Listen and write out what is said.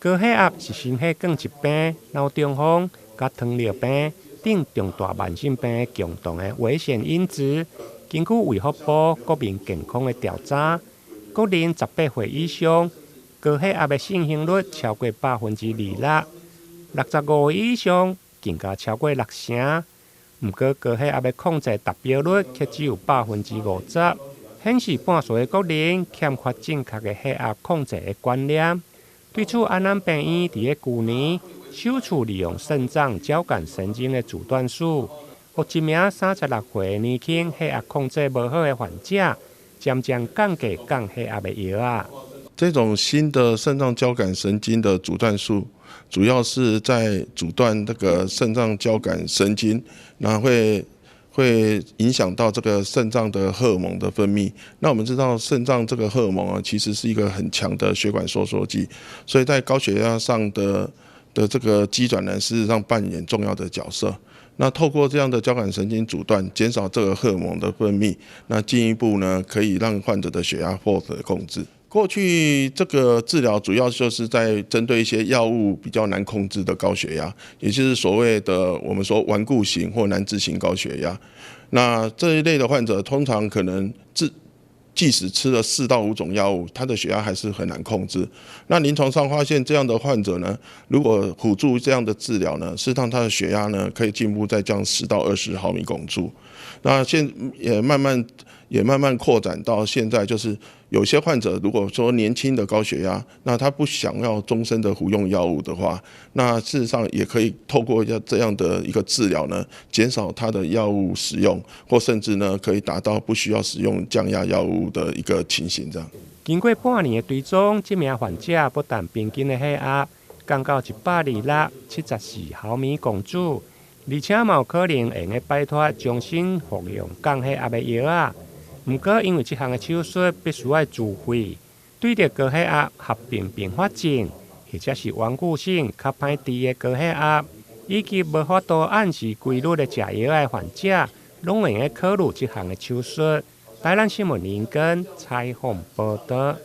高血压是心血管疾病、脑中风、甲糖尿病等重大慢性病的共同的危险因子。根据卫福部国民健康的调查，国人18岁以上高血压的盛行率超过2%，65岁以上更加超过60%。不过高血压的控制达标率却只有50%，显示半数的国人欠缺正确的血压控制的观念。对此，安南病院伫去年首次利用肾脏交感神经的阻断术，予一名36岁的年轻血压控制无好的患者，渐渐降低降血压的药啊。这种新的肾脏交感神经的阻断术，主要是在阻断这个肾脏交感神经，那会影响到这个肾脏的荷尔蒙的分泌。那我们知道肾脏这个荷尔蒙啊，其实是一个很强的血管收缩剂，所以在高血压上的这个机转呢，事实上扮演重要的角色。那透过这样的交感神经阻断，减少这个荷尔蒙的分泌，那进一步呢，可以让患者的血压获得控制。过去这个治疗主要就是在针对一些药物比较难控制的高血压，也就是所谓的我们说顽固型或难治型高血压。那这一类的患者通常可能即使吃了4到5种药物，他的血压还是很难控制。那临床上发现，这样的患者呢，如果辅助这样的治疗呢，事实上他的血压呢可以进一步再降10到20毫米汞柱。那也慢慢扩展到现在，就是有些患者如果说年轻的高血压，那他不想要终身的服用药物的话，那事实上也可以透过这样的一个治疗呢，减少他的药物使用，或甚至呢可以达到不需要使用降压药物的一个情形。这样，经过半年的追踪，这名患者不但平均的血压降到126/74毫米汞柱，而且嘛有可能会用摆脱终身服用降血压的药啊。不过，因为这项的手术必须要自费，对着高血压合并并发症，或者是顽固性较歹治的高血压，以及无法度按时规律的食药的患者，拢会用考虑这项的手术。台南新闻林根采访报道。